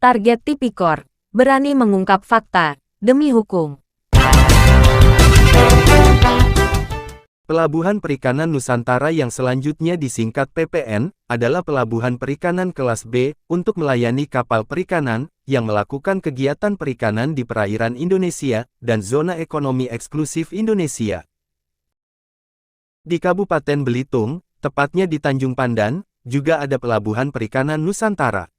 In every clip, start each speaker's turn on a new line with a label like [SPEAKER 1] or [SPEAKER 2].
[SPEAKER 1] Target Tipikor, berani mengungkap fakta, demi hukum.
[SPEAKER 2] Pelabuhan Perikanan Nusantara yang selanjutnya disingkat PPN, adalah pelabuhan perikanan kelas B, untuk melayani kapal perikanan, yang melakukan kegiatan perikanan di perairan Indonesia, dan zona ekonomi eksklusif Indonesia. Di Kabupaten Belitung, tepatnya di Tanjung Pandan, juga ada Pelabuhan Perikanan Nusantara.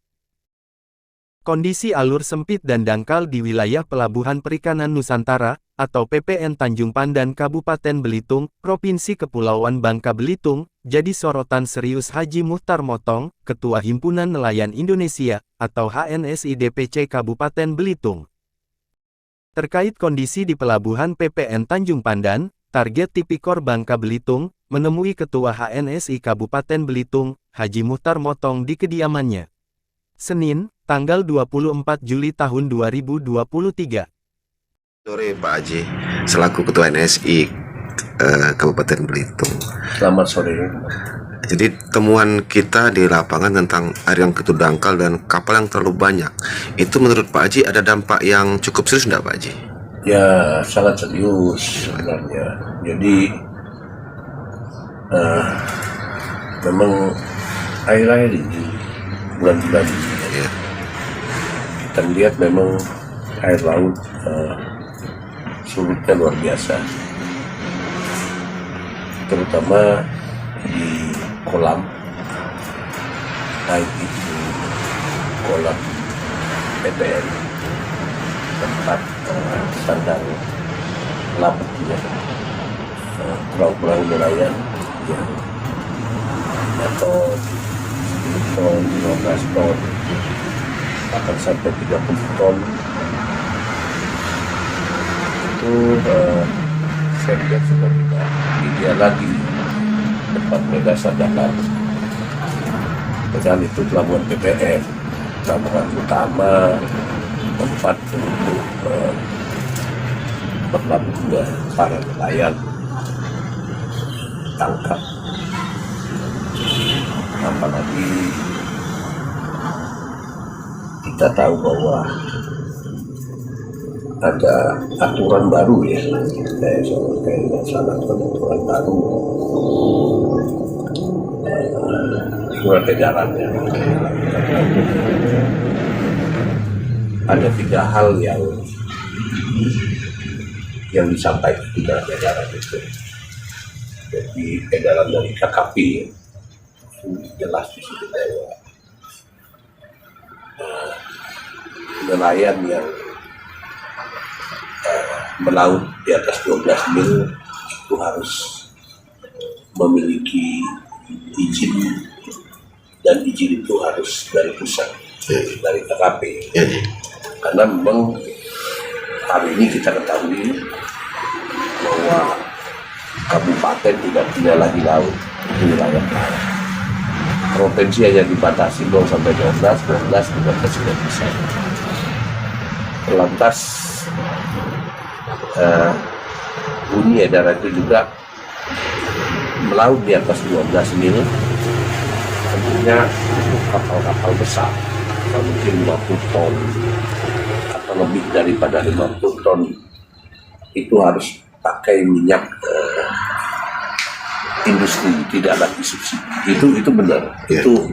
[SPEAKER 2] Kondisi alur sempit dan dangkal di wilayah Pelabuhan Perikanan Nusantara, atau PPN Tanjung Pandan Kabupaten Belitung, Provinsi Kepulauan Bangka Belitung, jadi sorotan serius Haji Muchtar Motong, Ketua Himpunan Nelayan Indonesia, atau HNSI DPC Kabupaten Belitung. Terkait kondisi di Pelabuhan PPN Tanjung Pandan, Target Tipikor Bangka Belitung, menemui Ketua HNSI Kabupaten Belitung, Haji Muchtar Motong di kediamannya. Senin, tanggal 24 Juli tahun 2023.
[SPEAKER 3] Sore Pak Haji, selaku Ketua HNSI Kabupaten Belitung.
[SPEAKER 4] Selamat sore.
[SPEAKER 3] Jadi temuan kita di lapangan tentang air yang begitu dangkal dan kapal yang terlalu banyak, itu menurut Pak Haji ada dampak yang cukup serius enggak Pak Haji?
[SPEAKER 4] Ya, sangat serius sebenarnya. Jadi memang air-air ini bulan-bulan ini
[SPEAKER 3] Ya.
[SPEAKER 4] kita lihat memang air laut surutnya luar biasa, terutama di kolam, baik itu kolam PPN tempat sandang lapaknya pulau-pulau nelayan yang atau 10 ton, 15 ton, akan sampai 30 ton. Itu saya lihat sudah tidak ideal lagi tempat mereka sandakan. Padahal itu pelabuhan PPN, pelabuhan utama, tempat untuk berlabuhnya para nelayan tangkap. Apalagi kita tahu bahwa ada aturan baru ya, kayak salah aturan baru, surat edarannya. Ada 3 hal yang disampaikan di dalam edaran itu. Jadi edaran dari KKP jelas di situ bahwa nelayan yang melaut di atas 12 mil itu harus memiliki izin, dan izin itu harus dari pusat, dari KKP. Karena memang hari ini kita ketahui bahwa kabupaten tidak punya lagi laut di wilayah laut. Provinsi hanya dibatasi 0 sampai 12, 12 tidak bisa. Lantas bunyi edaran itu juga melaut di atas 12 mil, tentunya untuk kapal-kapal besar, mungkin 50 ton atau lebih daripada 50 ton, itu harus pakai minyak industri, tidak lagi subsidi. Itu benar, itu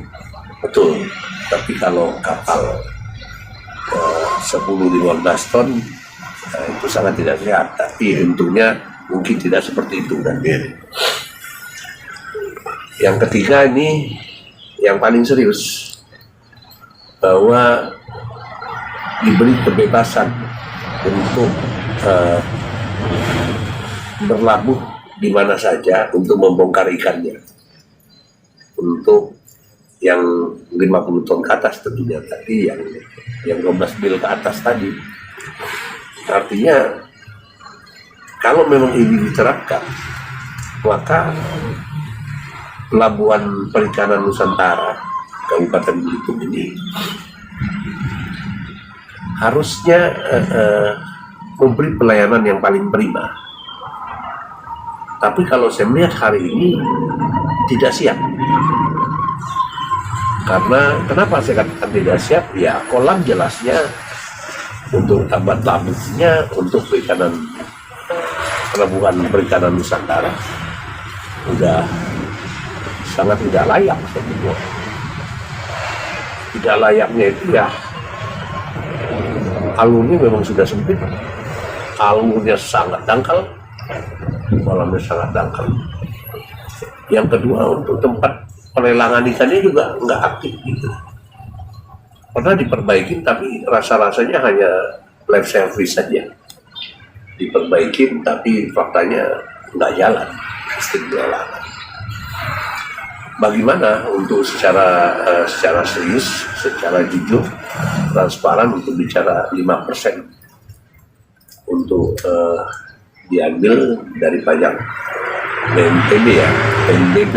[SPEAKER 4] betul. Tapi kalau kapal 10-15 ton itu sangat tidak sehat. Tapi untungnya mungkin tidak seperti itu kan. Yang ketiga ini yang paling serius, bahwa diberi kebebasan untuk berlabuh di mana saja untuk membongkar ikannya. Untuk yang 50 ton ke atas tentunya, tadi yang 12 mil ke atas tadi. Artinya kalau memang ini diterapkan, maka Pelabuhan Perikanan Nusantara Kabupaten Belitung ini harusnya memberi pelayanan yang paling prima. Tapi kalau saya melihat hari ini tidak siap. Karena kenapa saya katakan tidak siap? Ya kolam jelasnya untuk tambat labuhnya untuk perikanan, pelabuhan perikanan Nusantara udah sangat tidak layak sebetulnya. Tidak layaknya itu ya alurnya memang sudah sempit, alurnya sangat dangkal, kolamnya sangat dangkal. Yang kedua, untuk tempat pelelangan ikannya juga nggak aktif gitu. Pernah diperbaikin tapi rasa-rasanya hanya live service saja. Diperbaikin tapi faktanya nggak jalan, sistem pelelangan. Bagaimana untuk secara serius, secara jujur, transparan untuk bicara 5% untuk diambil dari pajak BNPB ya, PNBP,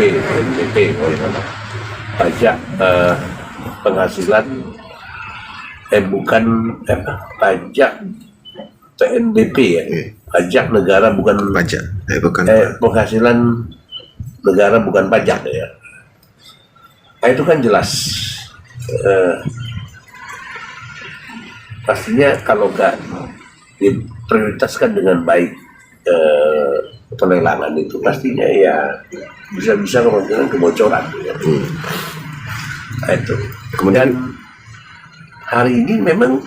[SPEAKER 4] pajak penghasilan, pajak PNBP ya, pajak negara bukan
[SPEAKER 3] Pajak, bukan
[SPEAKER 4] penghasilan negara bukan pajak ya. Nah, itu kan jelas pastinya kalau nggak diprioritaskan dengan baik pelelangan itu pastinya ya bisa kemungkinan kebocoran ya. Nah, itu kemudian hari ini memang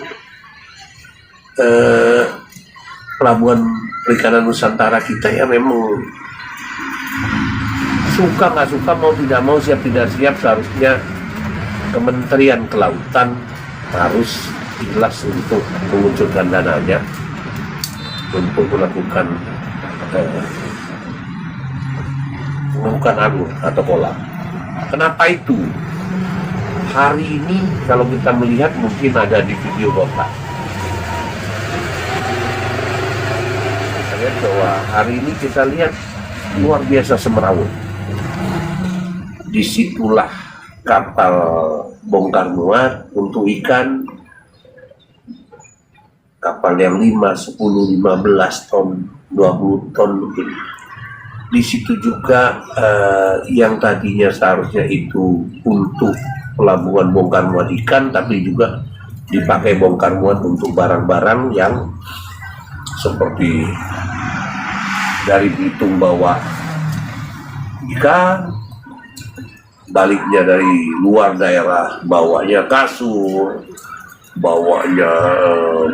[SPEAKER 4] pelabuhan perikanan Nusantara kita ya memang suka nggak suka, mau tidak mau, siap tidak siap, seharusnya Kementerian Kelautan harus jelas untuk mengucurkan dananya untuk melakukan alur atau kolam. Kenapa itu? Hari ini kalau kita melihat mungkin ada di video Bapak, kita lihat bahwa hari ini kita lihat luar biasa semerawut. Disitulah kapal bongkar muat untuk ikan, kapal yang 5, 10, 15 ton, 20 ton mungkin. Di situ juga yang tadinya seharusnya itu untuk pelabuhan bongkar muat ikan, tapi juga dipakai bongkar muat untuk barang-barang yang seperti dari Belitung bawa ikan, baliknya dari luar daerah bawanya kasur, bawanya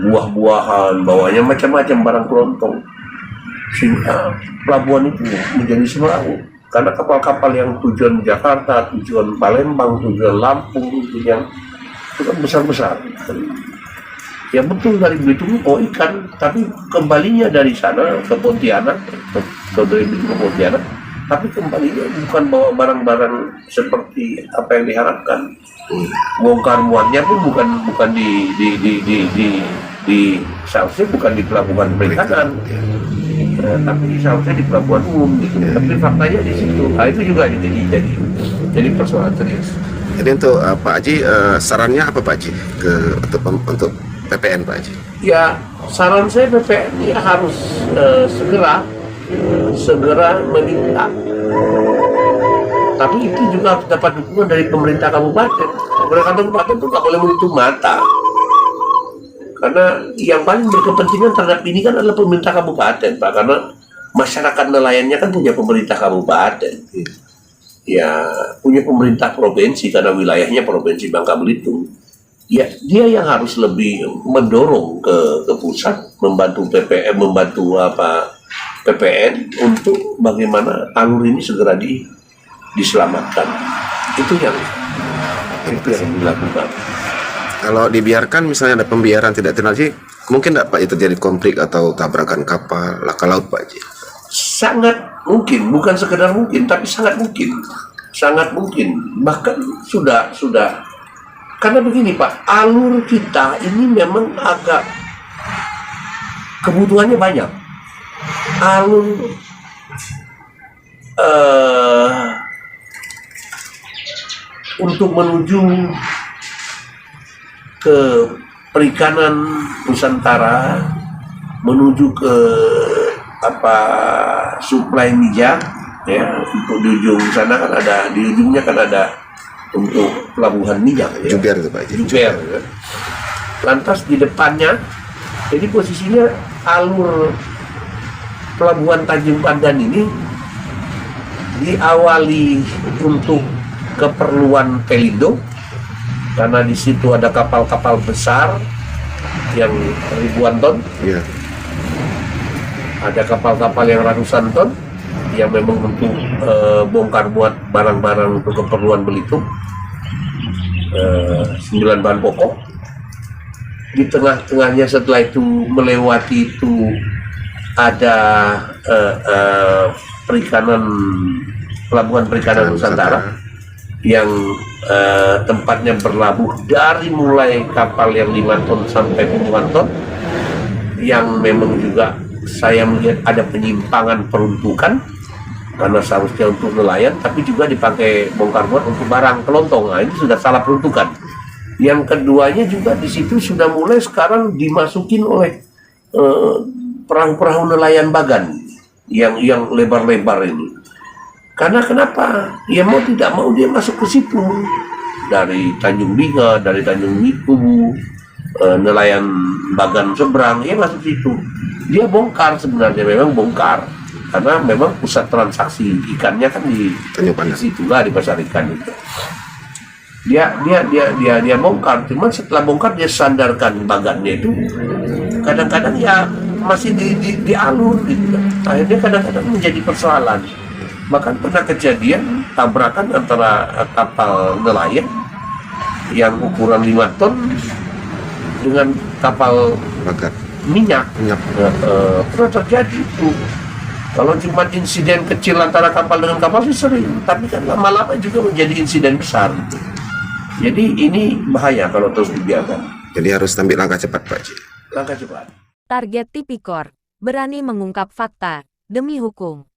[SPEAKER 4] buah-buahan, bawanya macam-macam barang kelontong, sehingga pelabuhan itu menjadi semerawut karena kapal-kapal yang tujuan Jakarta, tujuan Palembang, tujuan Lampung itu yang kan besar-besar. Ya betul dari Belitung oh ikan, tapi kembalinya dari sana ke Pontianak, dari Belitung ke Pontianak, tapi kembalinya bukan bawa barang-barang seperti apa yang diharapkan. Bongkar muatnya pun bukan di seharusnya bukan di pelabuhan perikanan, tapi seharusnya di pelabuhan umum gitu. Tapi faktanya di situ. Nah, itu juga jadi persoalan serius.
[SPEAKER 3] Jadi untuk Pak Haji, sarannya apa Pak Haji untuk PPN Pak Haji?
[SPEAKER 4] Ya saran saya PPN ya harus segera meminta. Tapi itu juga harus dapat dukungan dari pemerintah kabupaten. Pemerintah kabupaten itu nggak boleh menutup mata. Karena yang paling berkepentingan terhadap ini kan adalah pemerintah kabupaten, Pak. Karena masyarakat nelayannya kan punya pemerintah kabupaten. Ya, punya pemerintah provinsi karena wilayahnya Provinsi Bangka Belitung. Ya, dia yang harus lebih mendorong ke pusat, membantu PPN, PPN untuk bagaimana alur ini segera diselamatkan. Itu yang dilakukan.
[SPEAKER 3] Kalau dibiarkan misalnya ada pembiaran tidak terlalu, mungkin tidak Pak itu terjadi konflik atau tabrakan kapal laka laut Pak Haji?
[SPEAKER 4] Sangat mungkin, bukan sekedar mungkin, tapi sangat mungkin, bahkan sudah. Karena begini Pak, alur kita ini memang agak kebutuhannya banyak. Alur untuk menuju ke perikanan Nusantara, menuju ke suplai minyak ya, untuk di ujung sana kan ada, di ujungnya kan ada untuk pelabuhan minyak ya.
[SPEAKER 3] Juber itu Pak Haji.
[SPEAKER 4] Juber ya. Lantas di depannya, jadi posisinya alur pelabuhan Tanjung Pandan ini diawali untuk keperluan Pelindo, karena di situ ada kapal-kapal besar yang ribuan ton,
[SPEAKER 3] Iya.
[SPEAKER 4] ada kapal-kapal yang ratusan ton yang memang untuk bongkar muat barang-barang untuk keperluan Belitung, 9 bahan pokok. Di tengah-tengahnya setelah itu melewati itu ada pelabuhan perikanan Nusantara yang tempatnya berlabuh dari mulai kapal yang 5 ton sampai puluhan ton, yang memang juga saya melihat ada penyimpangan peruntukan karena seharusnya untuk nelayan tapi juga dipakai bongkar muat untuk barang kelontong. Nah, ini sudah salah peruntukan. Yang keduanya juga di situ sudah mulai sekarang dimasukin oleh perahu-perahu nelayan bagan yang lebar-lebar ini. Karena kenapa? Ya mau tidak mau dia masuk ke situ dari Tanjung Binga, dari Tanjung Wiku, nelayan bagan seberang, dia masuk situ. Dia bongkar sebenarnya, memang bongkar. Karena memang pusat transaksi ikannya kan di situ lah, di pasar ikan itu. Dia bongkar, cuman setelah bongkar dia sandarkan bagannya itu kadang-kadang ya masih di alur gitu. Akhirnya kadang-kadang menjadi persoalan. Bahkan pernah kejadian tabrakan antara kapal nelayan yang ukuran 5 ton dengan kapal minyak. Pernah terjadi itu. Kalau cuma insiden kecil antara kapal dengan kapal sih sering, tapi kan lama-lama juga menjadi insiden besar. Jadi ini bahaya kalau terus dibiarkan.
[SPEAKER 3] Jadi harus ambil langkah cepat Pak Haji.
[SPEAKER 4] Langkah cepat.
[SPEAKER 1] Target Tipikor, berani mengungkap fakta demi hukum.